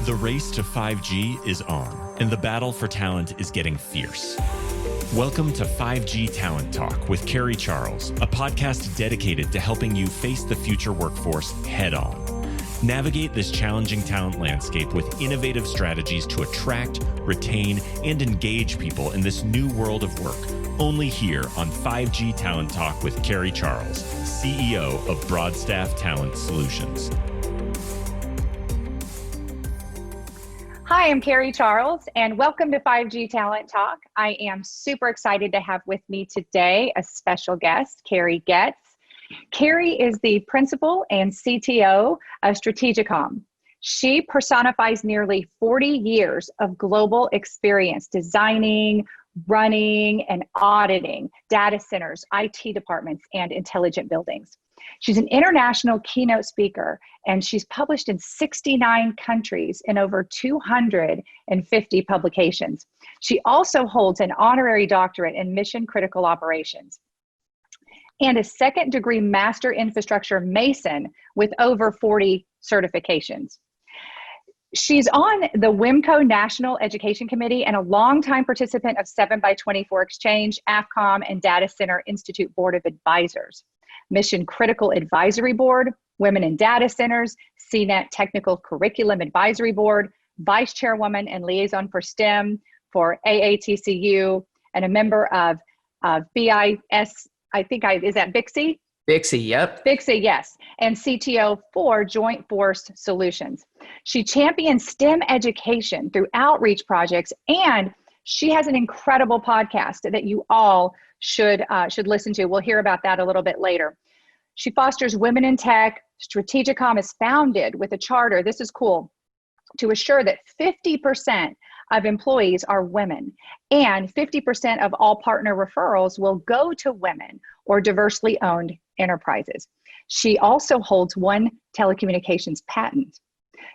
The race to 5G is on, and the battle for talent is getting fierce. Welcome to 5G Talent Talk with Carrie Charles, a podcast dedicated to helping you face the future workforce head on. Navigate this challenging talent landscape with innovative strategies to attract, retain, and engage people in this new world of work. Only here on 5G Talent Talk with Carrie Charles, CEO of Broadstaff Talent Solutions. Hi, I'm Carrie Charles, and welcome to 5G Talent Talk. I am super excited to have with me today a special guest, Carrie Goetz. Carrie is the principal and CTO of Strategicom. She personifies nearly 40 years of global experience designing, running, and auditing data centers, IT departments, and intelligent buildings. She's an international keynote speaker, and she's published in 69 countries in over 250 publications. She also holds an honorary doctorate in mission critical operations and a second degree master infrastructure Mason with over 40 certifications. She's on the WIMCO National Education Committee and a longtime participant of 7x24 Exchange, AFCOM, and Data Center Institute Board of Advisors, Mission Critical Advisory Board, Women in Data Centers, CNET Technical Curriculum Advisory Board, Vice Chairwoman and Liaison for STEM for AATCU, and a member of BIS, is that BIXI? BIXI, yep. BIXI, yes, and CTO for Joint Force Solutions. She champions STEM education through outreach projects, and she has an incredible podcast that you all should listen to. We'll hear about that a little bit later. She fosters women in tech. Strategicom is founded with a charter, this is cool, to assure that 50% of employees are women, and 50% of all partner referrals will go to women or diversely owned enterprises. She also holds one telecommunications patent.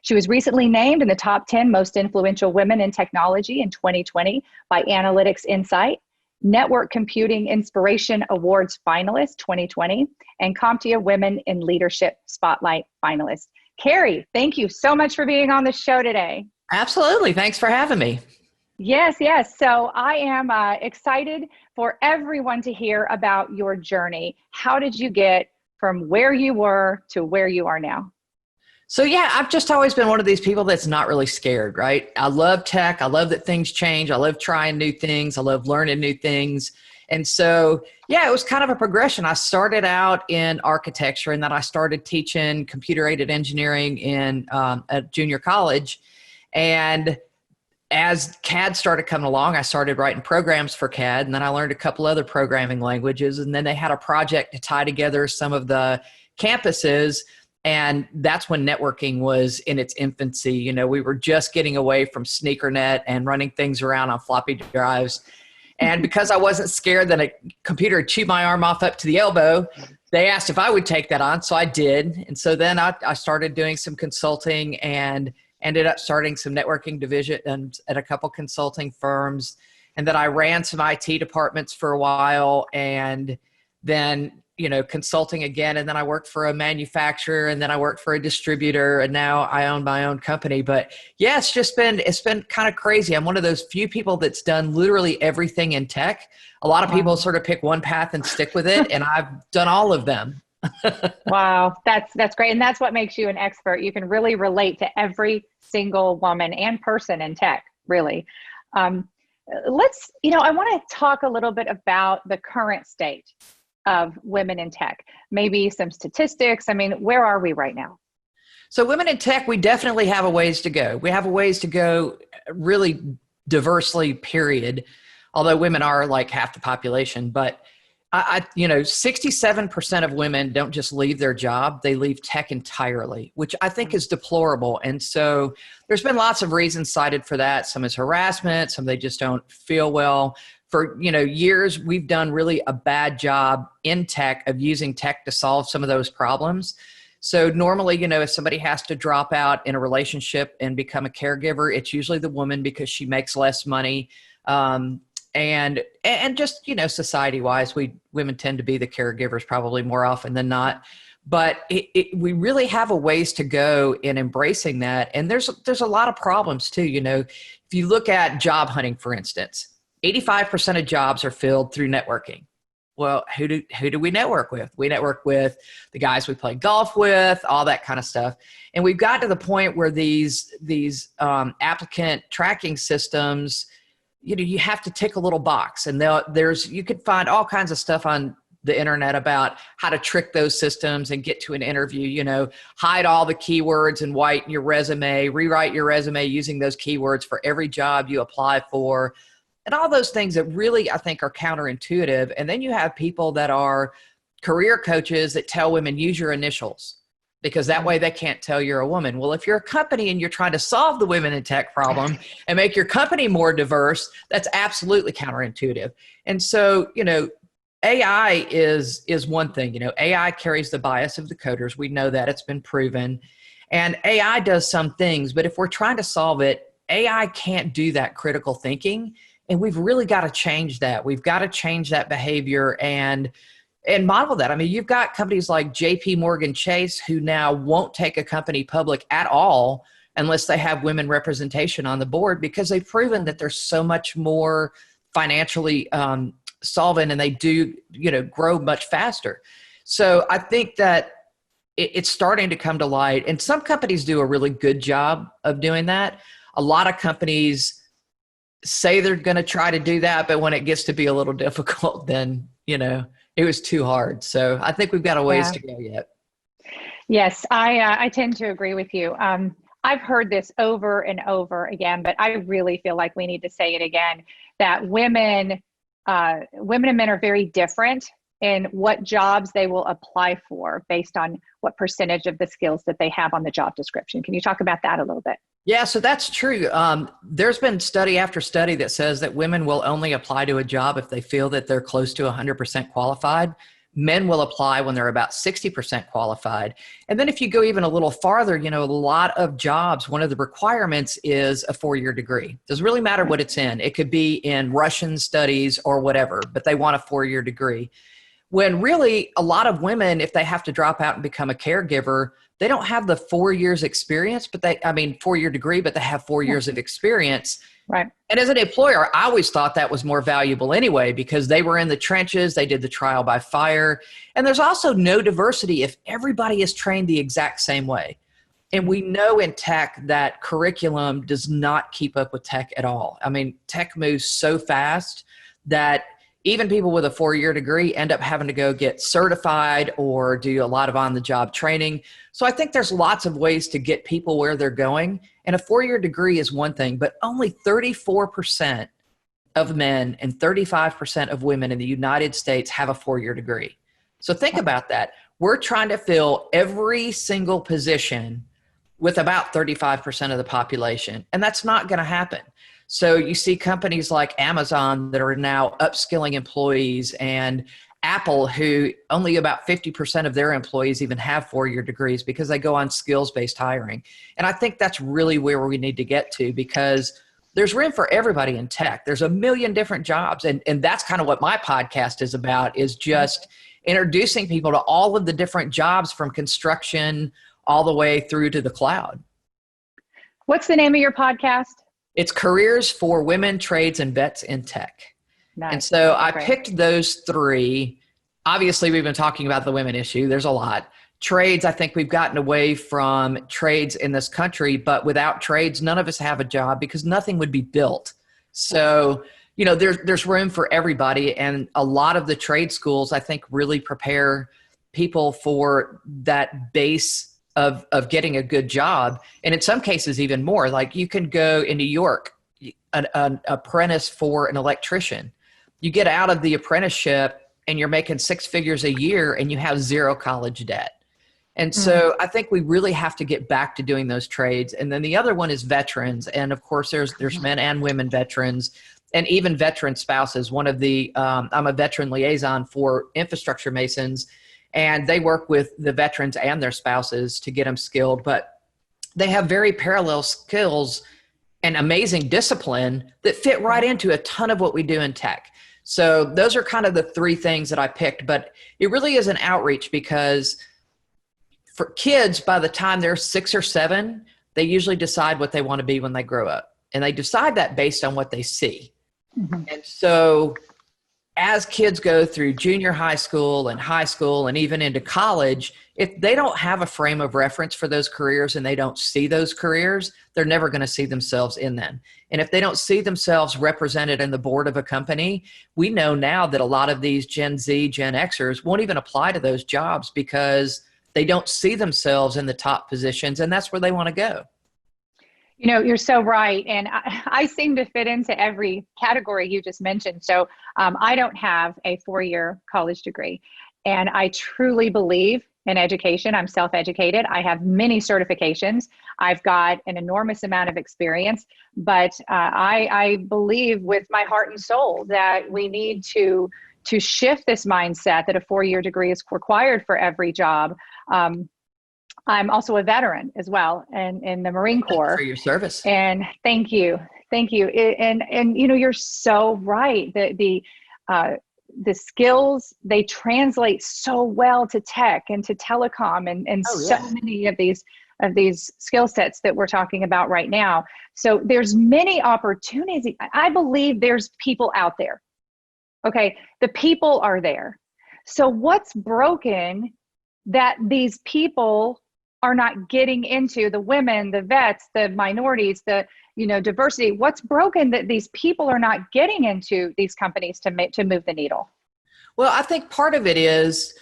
She was recently named in the top 10 most influential women in technology in 2020 by Analytics Insight, Network Computing Inspiration Awards finalist 2020, and CompTIA Women in Leadership Spotlight finalist. Carrie, thank you so much for being on the show today. Absolutely. Thanks for having me. Yes. So I am excited for everyone to hear about your journey. How did you get from where you were to where you are now? So yeah, I've just always been one of these people that's not really scared, right? I love tech. I love that things change. I love trying new things. I love learning new things. And so, yeah, it was kind of a progression. I started out in architecture, and then I started teaching computer-aided engineering in at junior college. And as CAD started coming along, I started writing programs for CAD, and then I learned a couple other programming languages. And then they had a project to tie together some of the campuses, and that's when networking was in its infancy. You know, we were just getting away from SneakerNet and running things around on floppy drives. And because I wasn't scared that a computer would chew my arm off up to the elbow, they asked if I would take that on, so I did. And so then I started doing some consulting and ended up starting some networking divisions at a couple consulting firms. And then I ran some IT departments for a while, and then, you know, consulting again. And then I worked for a manufacturer, and then I worked for a distributor, and now I own my own company. But yeah, it's been kind of crazy. I'm one of those few people that's done literally everything in tech. A lot of people sort of pick one path and stick with it, and I've done all of them. Wow, that's great. And that's what makes you an expert. You can really relate to every single woman and person in tech, really. I want to talk a little bit about the current state of women in tech, maybe some statistics. I mean, where are we right now? So women in tech, we definitely have a ways to go. We have a ways to go really diversely, period. Although women are like half the population, but 67% of women don't just leave their job, they leave tech entirely, which I think is deplorable. And so there's been lots of reasons cited for that. Some is harassment, some they just don't feel well. For years, we've done really a bad job in tech of using tech to solve some of those problems. So normally, if somebody has to drop out in a relationship and become a caregiver, it's usually the woman because she makes less money. And just, society-wise, women tend to be the caregivers probably more often than not. But we really have a ways to go in embracing that. And there's a lot of problems too. If you look at job hunting, for instance, 85% of jobs are filled through networking. Well, who do we network with? We network with the guys we play golf with, all that kind of stuff. And we've got to the point where these applicant tracking systems, you have to tick a little box, and you could find all kinds of stuff on the internet about how to trick those systems and get to an interview. Hide all the keywords and whiten your resume, rewrite your resume using those keywords for every job you apply for, and all those things that really, I think, are counterintuitive. And then you have people that are career coaches that tell women, use your initials, because that way they can't tell you're a woman. Well, if you're a company and you're trying to solve the women in tech problem and make your company more diverse, that's absolutely counterintuitive. And so, AI is one thing. AI carries the bias of the coders. We know that. It's been proven. And AI does some things, but if we're trying to solve it, AI can't do that critical thinking. And we've really got to change that. We've got to change that behavior and model that. I mean, you've got companies like JP Morgan Chase who now won't take a company public at all unless they have women representation on the board, because they've proven that they're so much more financially solvent, and they do, grow much faster. So I think that it's starting to come to light, and some companies do a really good job of doing that. A lot of companies say they're going to try to do that, but when it gets to be a little difficult, then, it was too hard. So I think we've got a ways to go yet. Yes, I tend to agree with you. I've heard this over and over again, but I really feel like we need to say it again, that women and men are very different in what jobs they will apply for based on what percentage of the skills that they have on the job description. Can you talk about that a little bit? Yeah, so that's true. There's been study after study that says that women will only apply to a job if they feel that they're close to 100% qualified. Men will apply when they're about 60% qualified. And then if you go even a little farther, a lot of jobs, one of the requirements is a 4-year degree. Doesn't really matter what it's in. It could be in Russian studies or whatever, but they want a 4-year degree. When really a lot of women, if they have to drop out and become a caregiver, they don't have the 4 years experience, 4-year degree, but they have 4 years of experience. Right. And as an employer, I always thought that was more valuable anyway, because they were in the trenches, they did the trial by fire. And there's also no diversity if everybody is trained the exact same way. And we know in tech that curriculum does not keep up with tech at all. I mean, tech moves so fast that even people with a 4-year degree end up having to go get certified or do a lot of on-the-job training. So I think there's lots of ways to get people where they're going. And a 4-year degree is one thing, but only 34% of men and 35% of women in the United States have a 4-year degree. So think about that. We're trying to fill every single position with about 35% of the population, and that's not going to happen. So you see companies like Amazon that are now upskilling employees, and Apple, who only about 50% of their employees even have 4-year degrees because they go on skills-based hiring. And I think that's really where we need to get to, because there's room for everybody in tech. There's a million different jobs. And that's kind of what my podcast is about, is just introducing people to all of the different jobs from construction all the way through to the cloud. What's the name of your podcast? It's Careers for Women, Trades, and Vets in Tech. Nice. And so I picked those three. Obviously, we've been talking about the women issue. There's a lot. Trades, I think we've gotten away from trades in this country, but without trades, none of us have a job because nothing would be built. So, there's room for everybody. And a lot of the trade schools, I think, really prepare people for that base of getting a good job. And in some cases, even more. Like, you can go in New York, an apprentice for an electrician. You get out of the apprenticeship and you're making 6 figures a year and you have 0 college debt. And so I think we really have to get back to doing those trades. And then the other one is veterans. And of course, there's men and women veterans, and even veteran spouses. I'm a veteran liaison for Infrastructure Masons, and they work with the veterans and their spouses to get them skilled. But they have very parallel skills and amazing discipline that fit right into a ton of what we do in tech. So those are kind of the 3 things that I picked. But it really is an outreach, because for kids, by the time they're 6 or 7, they usually decide what they want to be when they grow up. And they decide that based on what they see. Mhm. And so as kids go through junior high school and even into college, if they don't have a frame of reference for those careers and they don't see those careers, they're never going to see themselves in them. And if they don't see themselves represented in the board of a company, we know now that a lot of these Gen Z, Gen Xers won't even apply to those jobs because they don't see themselves in the top positions, and that's where they want to go. You know, you're so right. And I seem to fit into every category you just mentioned. So I don't have a 4-year college degree. And I truly believe in education. I'm self-educated. I have many certifications. I've got an enormous amount of experience. But I believe with my heart and soul that we need to shift this mindset that a 4-year degree is required for every job. I'm also a veteran as well, and in the Marine Corps. For your service. And thank you. And you know, you're so right. The skills, they translate so well to tech and to telecom and so many of these skill sets that we're talking about right now. So there's many opportunities. I believe there's people out there. Okay, the people are there. So what's broken that these people are not getting into? The women, the vets, the minorities, the diversity? What's broken that these people are not getting into these companies to move the needle? Well, I think part of it is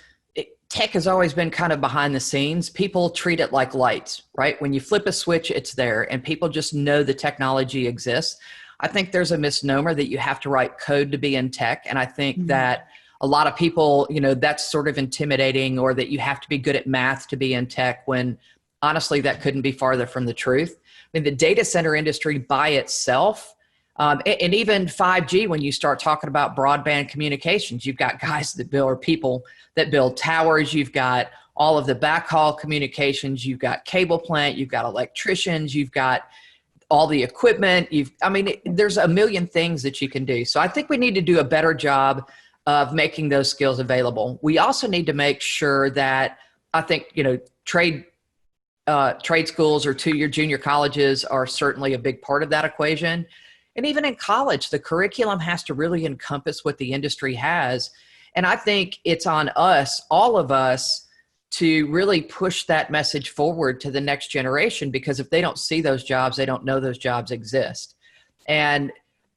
tech has always been kind of behind the scenes. People treat it like lights, right? When you flip a switch, it's there, and people just know the technology exists. I think there's a misnomer that you have to write code to be in tech, and I think that a lot of people, that's sort of intimidating, or that you have to be good at math to be in tech, when honestly, that couldn't be farther from the truth. I mean, the data center industry by itself, and even 5G, when you start talking about broadband communications, you've got guys that build, or people that build towers, you've got all of the backhaul communications, you've got cable plant, you've got electricians, you've got all the equipment, there's a million things that you can do. So I think we need to do a better job of making those skills available. We also need to make sure that, I think, trade schools or 2-year junior colleges are certainly a big part of that equation. And even in college, the curriculum has to really encompass what the industry has. And I think it's on us, all of us, to really push that message forward to the next generation, because if they don't see those jobs, they don't know those jobs exist. And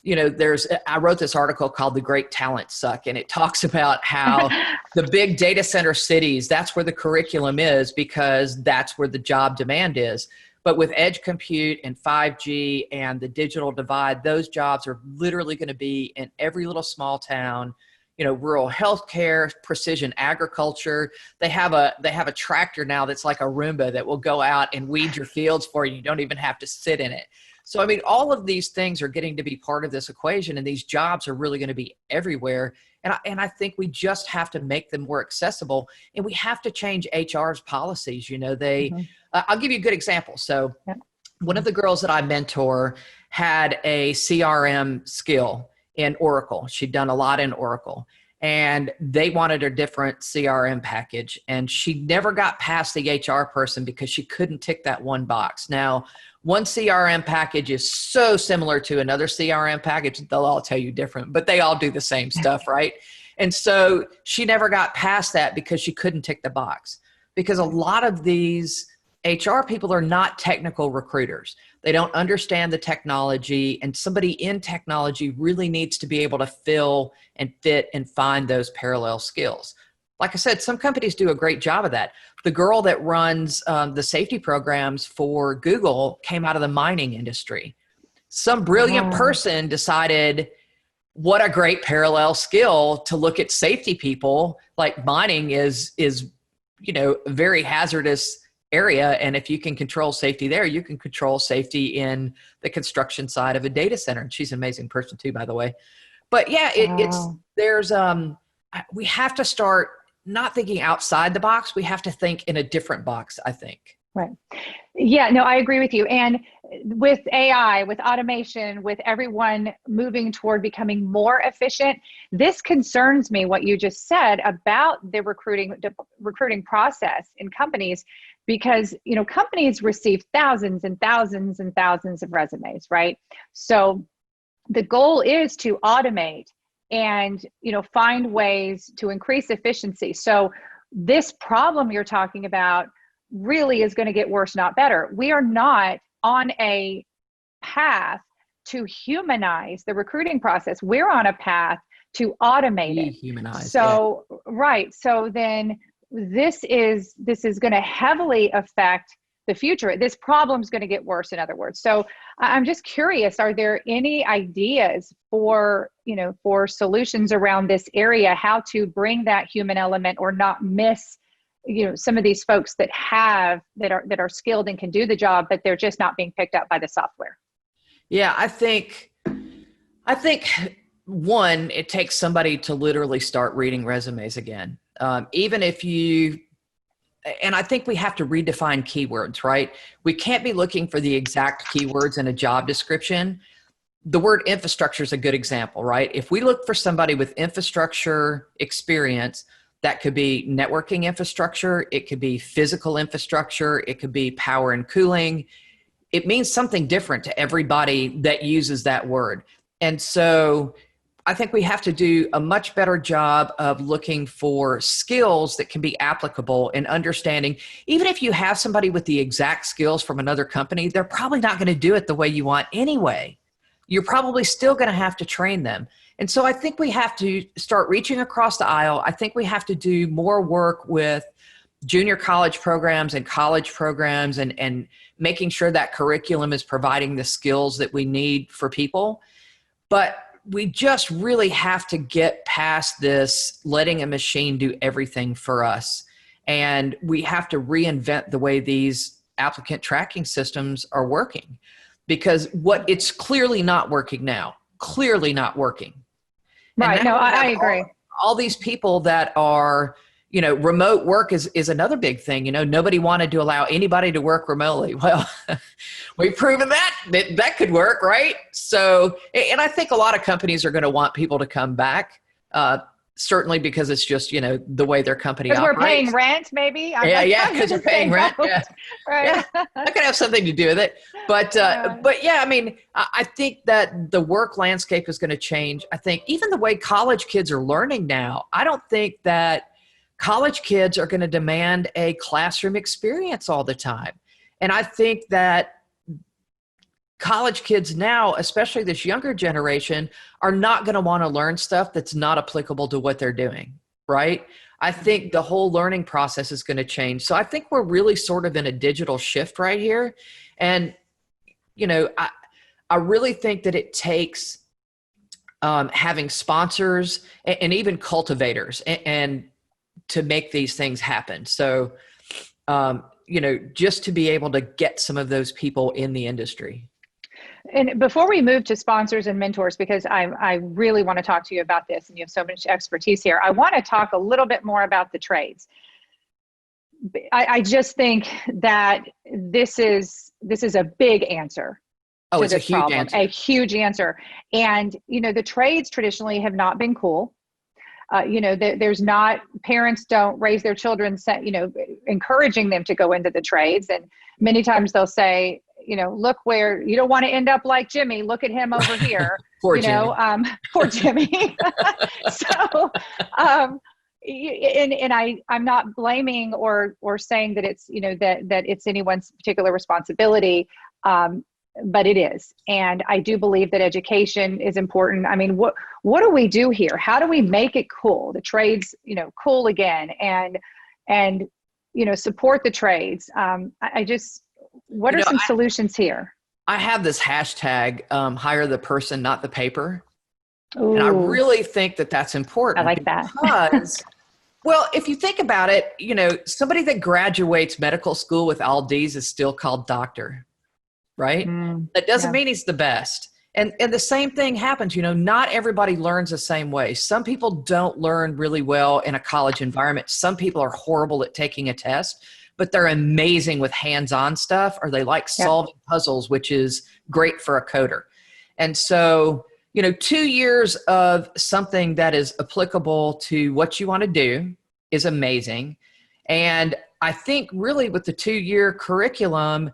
I wrote this article called The Great Talent Suck, and it talks about how the big data center cities, that's where the curriculum is, because that's where the job demand is. But with edge compute and 5G and the digital divide, those jobs are literally going to be in every little small town, rural healthcare, precision agriculture. They have a tractor now that's like a Roomba that will go out and weed your fields for you. You don't even have to sit in it. So, all of these things are getting to be part of this equation, and these jobs are really going to be everywhere. And I think we just have to make them more accessible, and we have to change HR's policies. I'll give you a good example. So one of the girls that I mentor had a CRM skill in Oracle. She'd done a lot in Oracle, and they wanted a different CRM package. And she never got past the HR person because she couldn't tick that one box. Now, one CRM package is so similar to another CRM package, they'll all tell you different, but they all do the same stuff, right? And so she never got past that because she couldn't tick the box. Because a lot of these HR people are not technical recruiters. They don't understand the technology, and somebody in technology really needs to be able to fill and fit and find those parallel skills. Like I said, some companies do a great job of that. The girl that runs the safety programs for Google came out of the mining industry. Some brilliant person decided, what a great parallel skill to look at safety people. Like, mining is a very hazardous area, and if you can control safety there, you can control safety in the construction side of a data center. And she's an amazing person too, by the way. But yeah, we have to start not thinking outside the box. We have to think in a different box, I think. Right. Yeah, no, I agree with you. And with AI, with automation, with everyone moving toward becoming more efficient, this concerns me what you just said about the recruiting process in companies, because companies receive thousands and thousands and thousands of resumes, right? So the goal is to automate and find ways to increase efficiency. So this problem you're talking about really is going to get worse, not better. We are not on a path to humanize the recruiting process. We're on a path to automate it. Humanize. So, yeah. Right. So then this is going to heavily affect the future. This problem is going to get worse, in other words. So I'm just curious, are there any ideas for solutions around this area, how to bring that human element or not miss some of these folks that are skilled and can do the job, but they're just not being picked up by the software? Yeah, I think one, it takes somebody to literally start reading resumes again. Even if and I think we have to redefine keywords, right? We can't be looking for the exact keywords in a job description. The word infrastructure is a good example, right? If we look for somebody with infrastructure experience, that could be networking infrastructure, it could be physical infrastructure, it could be power and cooling. It means something different to everybody that uses that word. And so I think we have to do a much better job of looking for skills that can be applicable and understanding. Even if you have somebody with the exact skills from another company, they're probably not going to do it the way you want anyway. You're probably still going to have to train them. And so I think we have to start reaching across the aisle. I think we have to do more work with junior college programs and college programs and making sure that curriculum is providing the skills that we need for people. But we just really have to get past this letting a machine do everything for us. And we have to reinvent the way these applicant tracking systems are working, because it's clearly not working now, clearly not working. Right. No, I agree. All these people that are, remote work is another big thing. Nobody wanted to allow anybody to work remotely. Well, we've proven that could work, right? So, and I think a lot of companies are going to want people to come back, certainly because it's just, the way their company operates. Because we're paying rent, maybe? Because we're paying rent. Yeah. Right. Yeah, that could have something to do with it. But yeah, I mean, I think that the work landscape is going to change. I think even the way college kids are learning now, I don't think that college kids are going to demand a classroom experience all the time. And I think that college kids now, especially this younger generation, are not going to want to learn stuff that's not applicable to what they're doing, right? I think the whole learning process is going to change. So I think we're really sort of in a digital shift right here. And, I really think that it takes having sponsors and even cultivators and to make these things happen. So, just to be able to get some of those people in the industry. And before we move to sponsors and mentors, because I really want to talk to you about this, and you have so much expertise here, I want to talk a little bit more about the trades. I just think that this is a big answer. Oh, it's a huge answer. A huge answer. And, the trades traditionally have not been cool. There's not, parents don't raise their children, encouraging them to go into the trades. And many times they'll say, look where you don't want to end up like Jimmy. Look at him over here. Poor Jimmy. Poor Jimmy. So, and I'm not blaming or saying that it's, that it's anyone's particular responsibility. But it is. And I do believe that education is important. I mean, what do we do here? How do we make it cool? The trades, cool again, and support the trades. What are some solutions here? I have this hashtag, hire the person, not the paper. Ooh. And I really think that that's important. I like that. Because, well, if you think about it, somebody that graduates medical school with all D's is still called doctor, right? That doesn't mean he's the best. And the same thing happens, not everybody learns the same way. Some people don't learn really well in a college environment. Some people are horrible at taking a test. but they're amazing with hands-on stuff, or they like solving puzzles, which is great for a coder. And so, 2 years of something that is applicable to what you want to do is amazing. And I think really with the 2-year curriculum,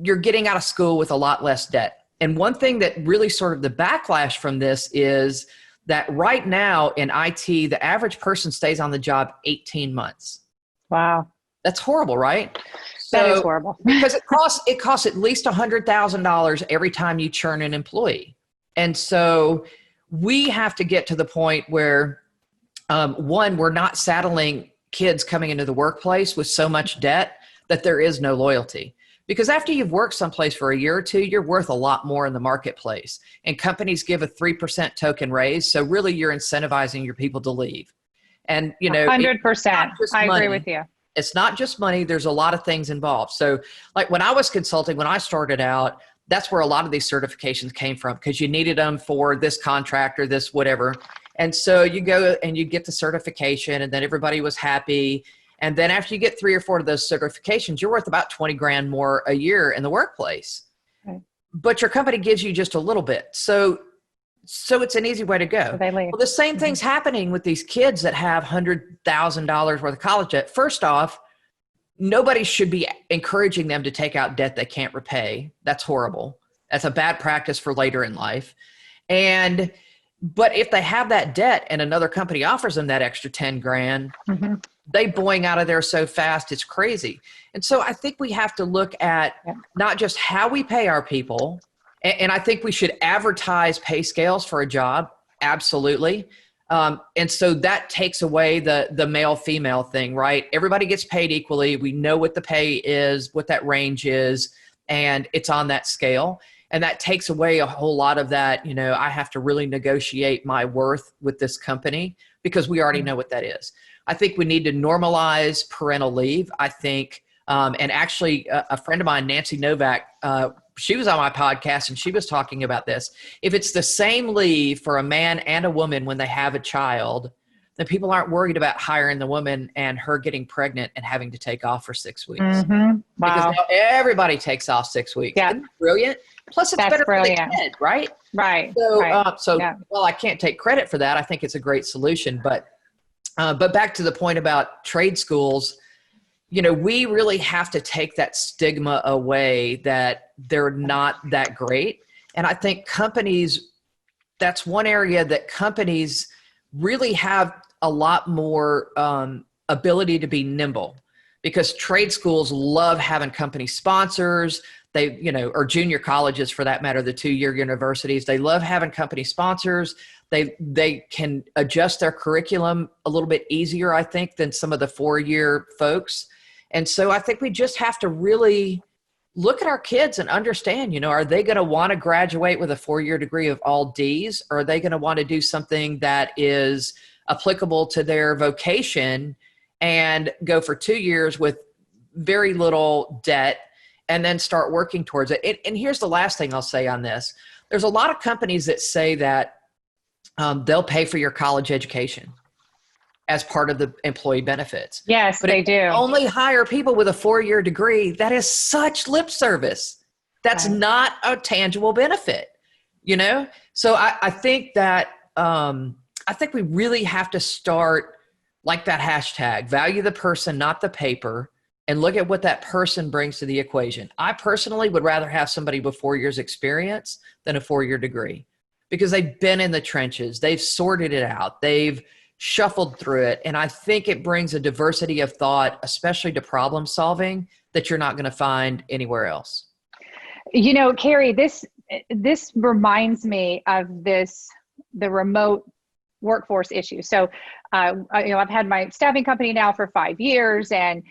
you're getting out of school with a lot less debt. And one thing that really sort of the backlash from this is that right now in IT, the average person stays on the job 18 months. Wow. That's horrible, right? That is horrible. Because it costs at least $100,000 every time you churn an employee. And so we have to get to the point where, one, we're not saddling kids coming into the workplace with so much debt that there is no loyalty. Because after you've worked someplace for a year or two, you're worth a lot more in the marketplace. And companies give a 3% token raise. So really you're incentivizing your people to leave. And, 100%. I agree with you. It's not just money. There's a lot of things involved. So like when I was consulting, when I started out, that's where a lot of these certifications came from, because you needed them for this contract or this whatever. And so you go and you get the certification, and then everybody was happy. And then after you get 3 or 4 of those certifications, you're worth about 20 grand more a year in the workplace. Okay. But your company gives you just a little bit. So it's an easy way to go. So they leave. Well, the same thing's happening with these kids that have $100,000 worth of college debt. First off, nobody should be encouraging them to take out debt they can't repay. That's horrible. That's a bad practice for later in life. But if they have that debt and another company offers them that extra 10 grand, they boing out of there so fast, it's crazy. And so I think we have to look at not just how we pay our people, and I think we should advertise pay scales for a job. Absolutely. And so that takes away the male-female thing, right? Everybody gets paid equally. We know what the pay is, what that range is, and it's on that scale. And that takes away a whole lot of that, I have to really negotiate my worth with this company, because we already know what that is. I think we need to normalize parental leave. I think, and actually a friend of mine, Nancy Novak, she was on my podcast and she was talking about this. If it's the same leave for a man and a woman when they have a child, then people aren't worried about hiring the woman and her getting pregnant and having to take off for 6 weeks. Wow. Because now everybody takes off 6 weeks. Yeah. Isn't that brilliant? Plus it's better for the kid, right? Right. So, well, I can't take credit for that. I think it's a great solution, but back to the point about trade schools, we really have to take that stigma away that they're not that great. And I think companies, that's one area that companies really have a lot more ability to be nimble, because trade schools love having company sponsors. They, or junior colleges for that matter, the 2-year universities, they love having company sponsors. They can adjust their curriculum a little bit easier, I think, than some of the 4-year folks. And so I think we just have to really look at our kids and understand, are they going to want to graduate with a 4-year degree of all D's, or are they going to want to do something that is applicable to their vocation and go for 2 years with very little debt and then start working towards it. And here's the last thing I'll say on this. There's a lot of companies that say that they'll pay for your college education as part of the employee benefits. Yes, but they do. Only hire people with a 4-year degree. That is such lip service. That's not a tangible benefit, So I think that, I think we really have to start like that hashtag, value the person, not the paper, and look at what that person brings to the equation. I personally would rather have somebody with 4 years experience than a 4-year degree, because they've been in the trenches. They've sorted it out. They've shuffled through it. And I think it brings a diversity of thought, especially to problem solving, that you're not going to find anywhere else. Carrie, this reminds me of the remote workforce issue. So, I've had my staffing company now for 5 years, and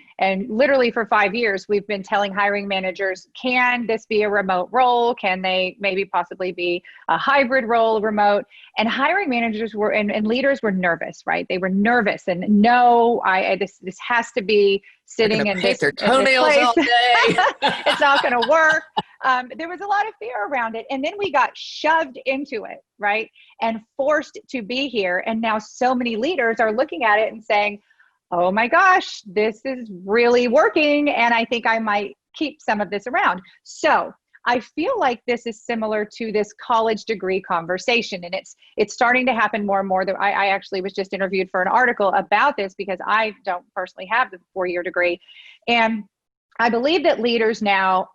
literally for 5 years, we've been telling hiring managers, can this be a remote role? Can they maybe possibly be a hybrid role, remote? And hiring managers were, and leaders were nervous, right? They were nervous, and no, this has to be sitting in this, their toenails all day. It's not going to work. There was a lot of fear around it. And then we got shoved into it, right? And forced to be here. And now so many leaders are looking at it and saying, oh my gosh, this is really working. And I think I might keep some of this around. So I feel like this is similar to this college degree conversation. And it's starting to happen more and more. I actually was just interviewed for an article about this because I don't personally have the 4-year degree. And I believe that leaders now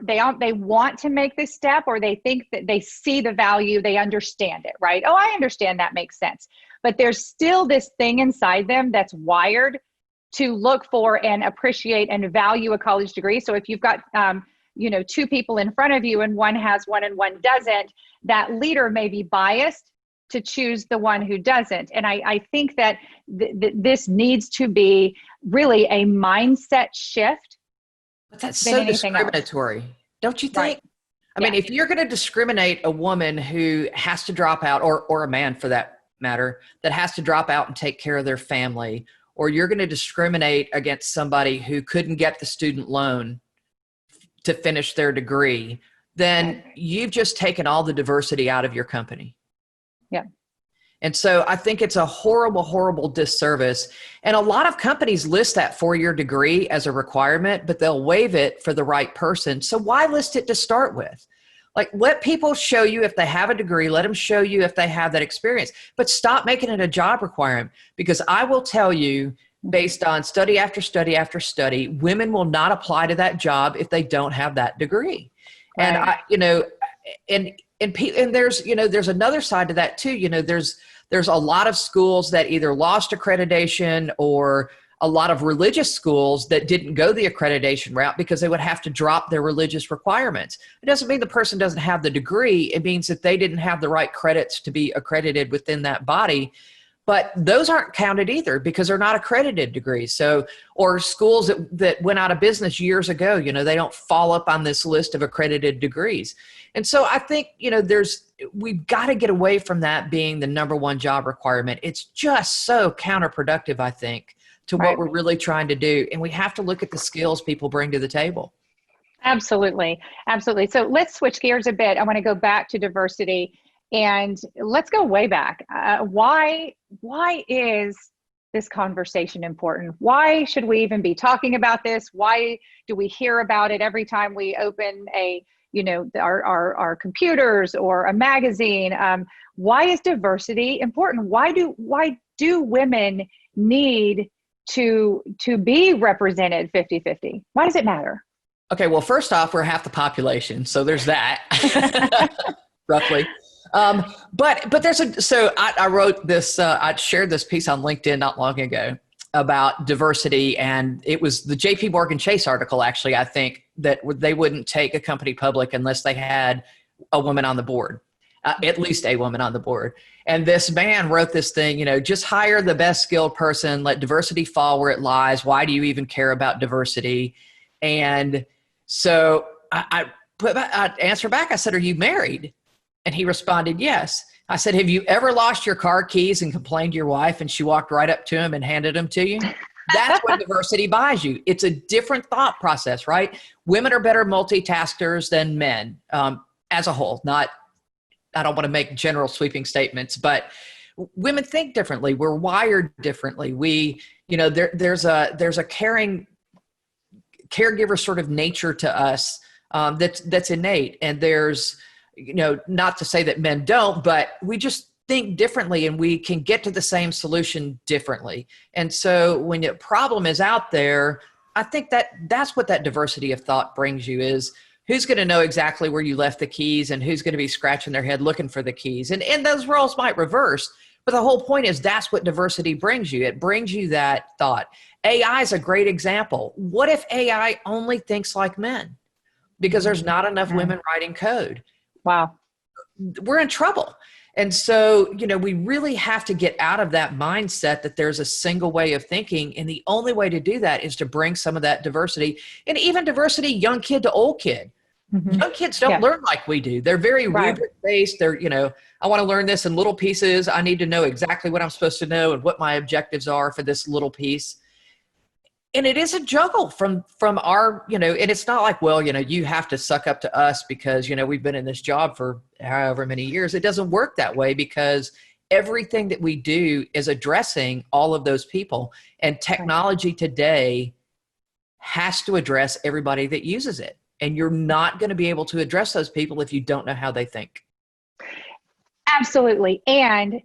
they want to make this step, or they think that they see the value, they understand it, right? Oh, I understand, that makes sense. But there's still this thing inside them that's wired to look for and appreciate and value a college degree. So if you've got, 2 people in front of you and one has one and one doesn't, that leader may be biased to choose the one who doesn't. And I think that this needs to be really a mindset shift. But that's so discriminatory, don't you think? Right. I mean, if you're going to discriminate a woman who has to drop out, or a man for that matter, that has to drop out and take care of their family, or you're going to discriminate against somebody who couldn't get the student loan to finish their degree, then you've just taken all the diversity out of your company. Yeah. And so I think it's a horrible, horrible disservice. And a lot of companies list that 4-year degree as a requirement, but they'll waive it for the right person. So why list it to start with? Like, let people show you if they have a degree, let them show you if they have that experience, but stop making it a job requirement. Because I will tell you, based on study after study after study, women will not apply to that job if they don't have that degree. Right. And and there's another side to that too. There's a lot of schools that either lost accreditation, or a lot of religious schools that didn't go the accreditation route because they would have to drop their religious requirements. It doesn't mean the person doesn't have the degree. It means that they didn't have the right credits to be accredited within that body. But those aren't counted either because they're not accredited degrees. So, or schools that went out of business years ago, they don't fall up on this list of accredited degrees. And so I think, we've got to get away from that being the number one job requirement. It's just so counterproductive, I think, to what we're really trying to do. And we have to look at the skills people bring to the table. Absolutely. Absolutely. So let's switch gears a bit. I want to go back to diversity. And let's go way back. Why is this conversation important? Why should we even be talking about this? Why do we hear about it every time we open our computers or a magazine? Why is diversity important? Why do women need to be represented 50-50? Why does it matter? Okay, well, first off, we're half the population, so there's that, roughly. But I wrote this, I shared this piece on LinkedIn not long ago about diversity, and it was the JP Morgan Chase article, actually, I think, that they wouldn't take a company public unless they had a woman on the board, at least a woman on the board. And this man wrote this thing, just hire the best skilled person, let diversity fall where it lies. Why do you even care about diversity? And so I answered back, I said, are you married? And he responded, yes. I said, have you ever lost your car keys and complained to your wife and she walked right up to him and handed them to you? That's what diversity buys you. It's a different thought process, right? Women are better multitaskers than men as a whole. I don't want to make general sweeping statements, but women think differently. We're wired differently. There's a caring caregiver sort of nature to us that's innate. And there's, not to say that men don't, but we just think differently and we can get to the same solution differently. And so when the problem is out there, I think that's what that diversity of thought brings you is who's going to know exactly where you left the keys and who's going to be scratching their head looking for the keys. And those roles might reverse, but the whole point is that's what diversity brings you. It brings you that thought. AI is a great example. What if AI only thinks like men? Because there's not enough women writing code. Wow. We're in trouble. And so, we really have to get out of that mindset that there's a single way of thinking. And the only way to do that is to bring some of that diversity, and even diversity, young kid to old kid. Mm-hmm. Young kids don't learn like we do. They're very rubric based. They're, I want to learn this in little pieces. I need to know exactly what I'm supposed to know and what my objectives are for this little piece. And it is a juggle from our, and it's not like, well, you have to suck up to us because, we've been in this job for however many years. It doesn't work that way because everything that we do is addressing all of those people. And technology today has to address everybody that uses it. And you're not going to be able to address those people if you don't know how they think. Absolutely. And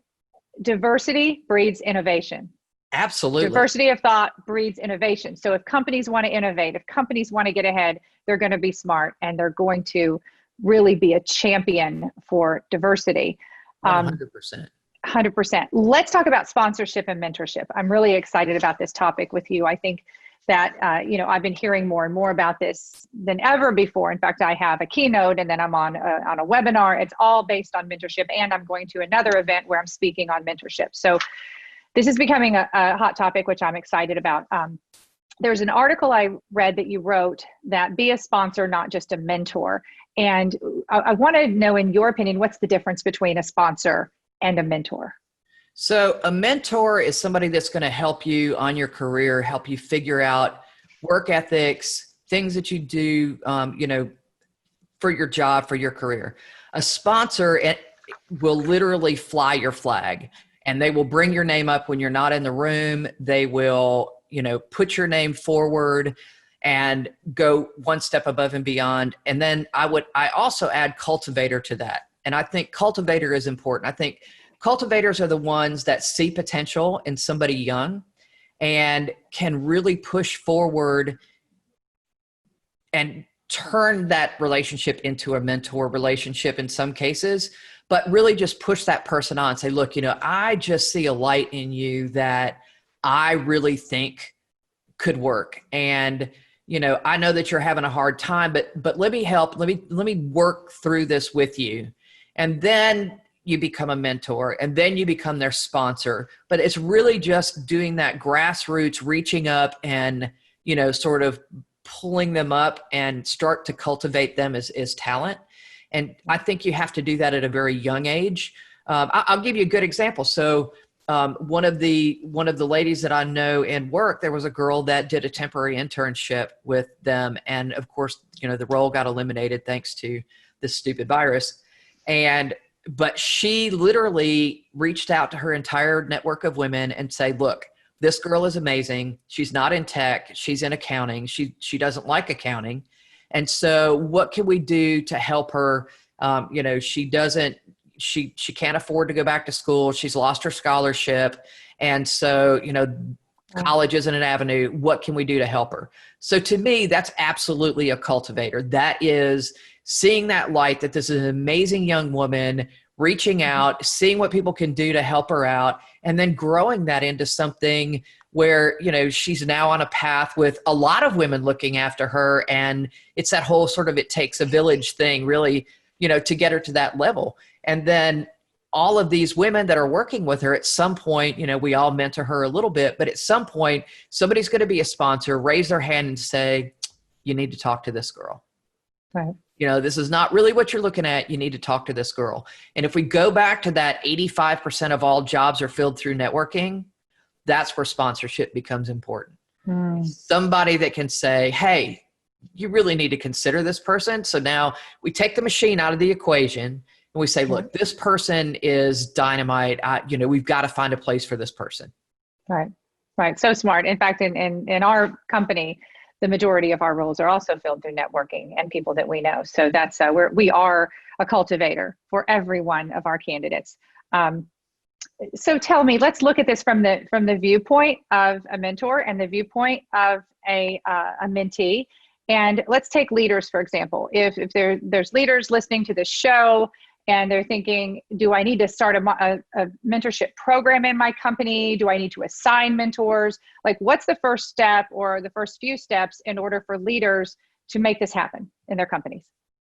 diversity breeds innovation. Absolutely. Diversity of thought breeds innovation. So if companies want to innovate, if companies want to get ahead, they're going to be smart and they're going to really be a champion for diversity. 100%. 100%. Let's talk about sponsorship and mentorship. I'm really excited about this topic with you. I think that, I've been hearing more and more about this than ever before. In fact, I have a keynote and then I'm on a webinar. It's all based on mentorship, and I'm going to another event where I'm speaking on mentorship. So this is becoming a hot topic, which I'm excited about. There's an article I read that you wrote that be a sponsor, not just a mentor. And I want to know, in your opinion, what's the difference between a sponsor and a mentor? So a mentor is somebody that's going to help you on your career, help you figure out work ethics, things that you do, for your job, for your career. A sponsor will literally fly your flag, and they will bring your name up when you're not in the room. They will, put your name forward and go one step above and beyond. And then I also add cultivator to that. And I think cultivator is important. I think cultivators are the ones that see potential in somebody young and can really push forward and turn that relationship into a mentor relationship in some cases, but really just push that person on. Say, look, I just see a light in you that I really think could work. And, I know that you're having a hard time, but let me help. Let me work through this with you. And then you become a mentor, and then you become their sponsor. But it's really just doing that grassroots, reaching up and, sort of pulling them up and start to cultivate them as talent. And I think you have to do that at a very young age. I'll give you a good example. So one of the ladies that I know in work, there was a girl that did a temporary internship with them. And of course, the role got eliminated thanks to this stupid virus. But she literally reached out to her entire network of women and say, look, this girl is amazing. She's not in tech. She's in accounting. She doesn't like accounting. And so what can we do to help her? She can't afford to go back to school. She's lost her scholarship. And so, college isn't an avenue. What can we do to help her? So to me, that's absolutely a cultivator. That is seeing that light, that this is an amazing young woman, reaching out, seeing what people can do to help her out, and then growing that into something where, she's now on a path with a lot of women looking after her. And it's that whole sort of, it takes a village thing really, to get her to that level. And then all of these women that are working with her, at some point, we all mentor her a little bit, but at some point, somebody's going to be a sponsor, raise their hand and say, you need to talk to this girl. Right. This is not really what you're looking at. You need to talk to this girl. And if we go back to that 85% of all jobs are filled through networking, that's where sponsorship becomes important. Somebody that can say, hey, you really need to consider this person. So now we take the machine out of the equation and we say, look, this person is dynamite. We've got to find a place for this person. Right. Right. So smart. In fact, in our company, the majority of our roles are also filled through networking and people that we know. So that's we are a cultivator for every one of our candidates. So tell me, let's look at this from the viewpoint of a mentor and the viewpoint of a mentee. And let's take leaders, for example. If there's leaders listening to this show and they're thinking, do I need to start a mentorship program in my company? Do I need to assign mentors? Like, what's the first step or the first few steps in order for leaders to make this happen in their companies?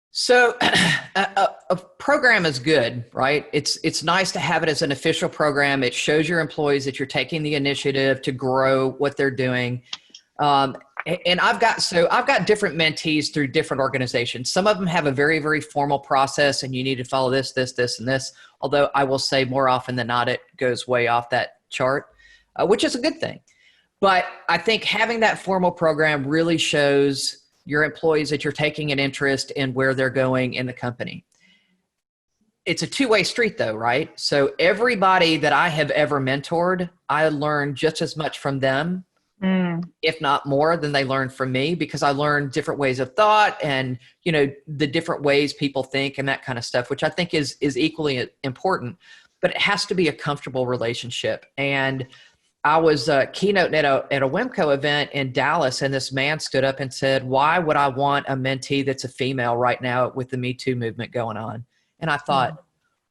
So a program is good, right? It's nice to have it as an official program. It shows your employees that you're taking the initiative to grow what they're doing. And I've got different mentees through different organizations. Some of them have a very, very formal process and you need to follow this, and this. Although I will say more often than not, it goes way off that chart, which is a good thing. But I think having that formal program really shows your employees that you're taking an interest in where they're going in the company. it's a two-way street though, right? So everybody that I have ever mentored, I learned just as much from them, if not more than they learned from me, because I learned different ways of thought and, the different ways people think and that kind of stuff, which I think is equally important, but it has to be a comfortable relationship. And I was keynoting at a WIMCO event in Dallas, and this man stood up and said, "Why would I want a mentee that's a female right now with the Me Too movement going on?" And I thought,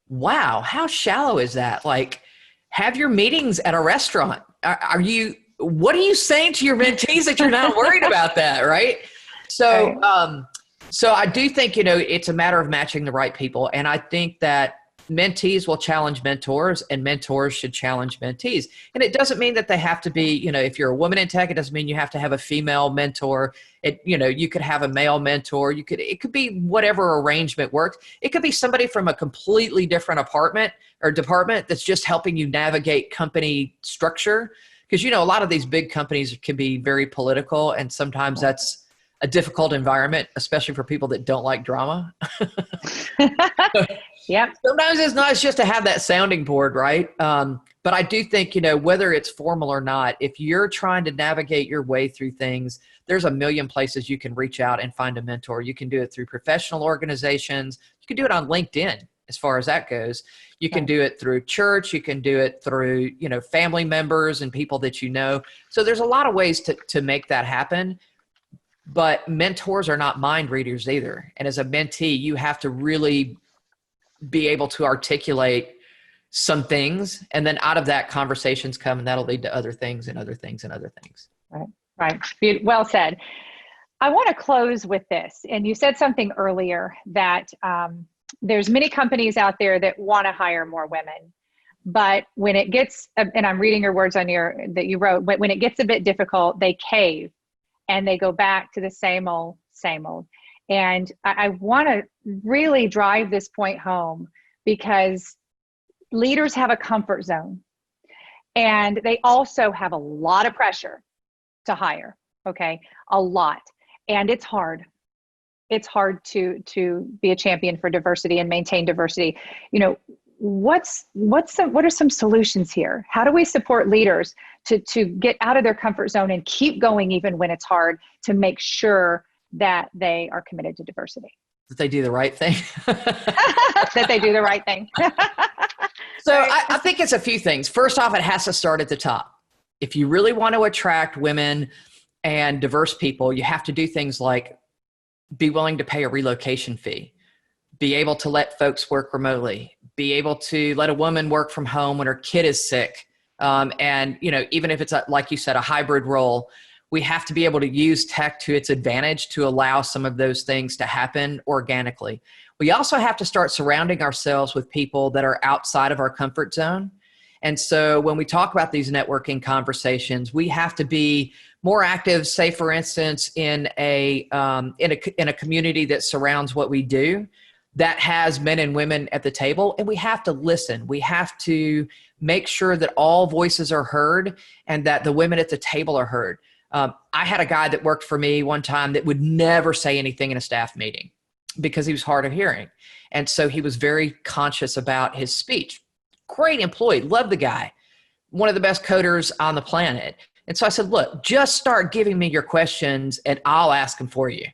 wow, how shallow is that? Like, have your meetings at a restaurant. What are you saying to your mentees that you're not worried about that, right? So, so I do think, it's a matter of matching the right people. And I think that mentees will challenge mentors and mentors should challenge mentees. And it doesn't mean that they have to be, if you're a woman in tech, it doesn't mean you have to have a female mentor. You could have a male mentor. It could be whatever arrangement works. It could be somebody from a completely different department that's just helping you navigate company structure. Because, a lot of these big companies can be very political, and sometimes that's a difficult environment, especially for people that don't like drama. Yep. Sometimes it's nice just to have that sounding board, right? But I do think, whether it's formal or not, if you're trying to navigate your way through things, there's a million places you can reach out and find a mentor. You can do it through professional organizations. You can do it on LinkedIn as far as that goes. You can do it through church. You can do it through, family members and people that you know. So there's a lot of ways to make that happen. But mentors are not mind readers either. And as a mentee, you have to really be able to articulate some things, and then out of that conversations come, and that'll lead to other things and other things and other things. Right. Well said. I want to close with this. And you said something earlier that there's many companies out there that want to hire more women, but when it gets, and I'm reading your words that you wrote, when it gets a bit difficult, they cave and they go back to the same old. And I want to really drive this point home, because leaders have a comfort zone, and they also have a lot of pressure to hire. Okay. A lot. And it's hard. It's hard to be a champion for diversity and maintain diversity. What are some solutions here? How do we support leaders to get out of their comfort zone and keep going even when it's hard, to make sure that they are committed to diversity? That they do the right thing. That they do the right thing. So I think it's a few things. First off, it has to start at the top. If you really want to attract women and diverse people, you have to do things like be willing to pay a relocation fee, be able to let folks work remotely, be able to let a woman work from home when her kid is sick. And, even if it's like you said, a hybrid role, we have to be able to use tech to its advantage to allow some of those things to happen organically. We also have to start surrounding ourselves with people that are outside of our comfort zone. And so when we talk about these networking conversations, we have to be more active, say, for instance, in a community that surrounds what we do, that has men and women at the table, and we have to listen. We have to make sure that all voices are heard and that the women at the table are heard. I had a guy that worked for me one time that would never say anything in a staff meeting because he was hard of hearing. And so he was very conscious about his speech. Great employee, loved the guy, one of the best coders on the planet. And so I said, look, just start giving me your questions and I'll ask them for you,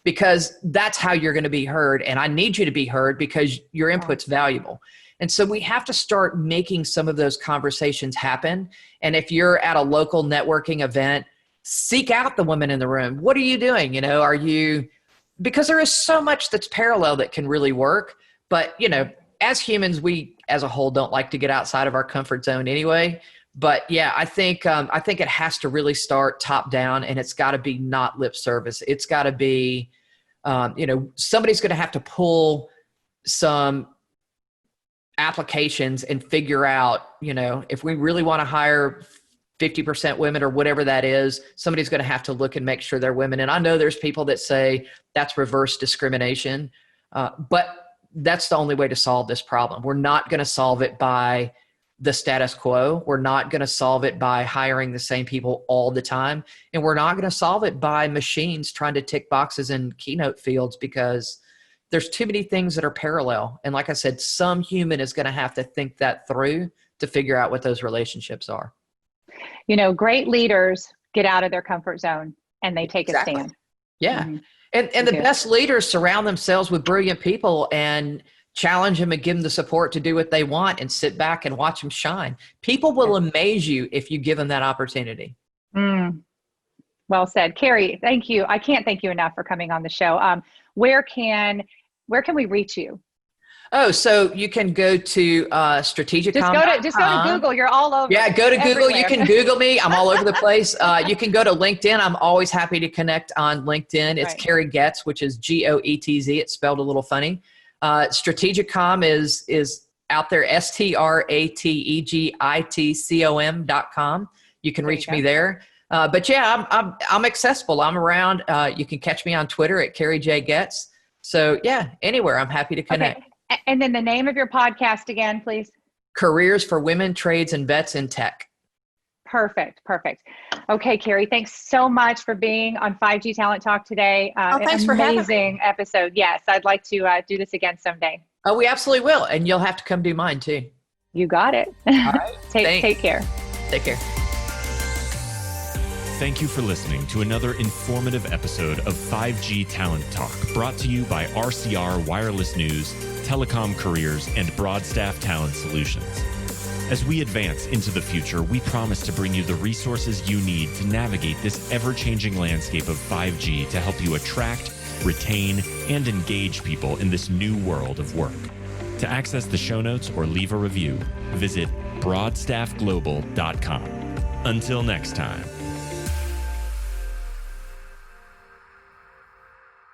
because that's how you're going to be heard. And I need you to be heard because your input's valuable. And so we have to start making some of those conversations happen. And if you're at a local networking event, seek out the women in the room. What are you doing? Because there is so much that's parallel that can really work. But, as humans, we as a whole don't like to get outside of our comfort zone anyway. But yeah, I think it has to really start top down, and it's got to be not lip service. It's got to be, somebody's going to have to pull some applications and figure out, if we really want to hire 50% women or whatever that is, somebody's going to have to look and make sure they're women. And I know there's people that say that's reverse discrimination, but that's the only way to solve this problem. We're not going to solve it by the status quo. We're not going to solve it by hiring the same people all the time. And we're not going to solve it by machines trying to tick boxes in keynote fields because, there's too many things that are parallel. And like I said, some human is going to have to think that through to figure out what those relationships are. Great leaders get out of their comfort zone and they take a stand. Yeah. Mm-hmm. And the best leaders surround themselves with brilliant people and challenge them and give them the support to do what they want and sit back and watch them shine. People will amaze you if you give them that opportunity. Well said. Carrie, thank you. I can't thank you enough for coming on the show. Where can we reach you? Oh, so you can go to strategicom.com. Just go to Google. You're all over. Yeah, go to everywhere. Google. You can Google me. I'm all over the place. You can go to LinkedIn. I'm always happy to connect on LinkedIn. It's right. Carrie Goetz, which is Goetz. It's spelled a little funny. Strategicom is out there. strategitcom.com. You can reach me there. But yeah, I'm accessible. I'm around. You can catch me on Twitter at Carrie J. Goetz. So yeah, anywhere. I'm happy to connect. Okay. And then the name of your podcast again, please. Careers for Women, Trades, and Vets in Tech. Perfect. Okay, Carrie, thanks so much for being on 5G Talent Talk today. Thanks for having me. Amazing episode. Yes, I'd like to do this again someday. Oh, we absolutely will. And you'll have to come do mine too. You got it. All right. Take care. Take care. Thank you for listening to another informative episode of 5G Talent Talk, brought to you by RCR Wireless News, Telecom Careers, and Broadstaff Talent Solutions. As we advance into the future, we promise to bring you the resources you need to navigate this ever-changing landscape of 5G to help you attract, retain, and engage people in this new world of work. To access the show notes or leave a review, visit broadstaffglobal.com. Until next time.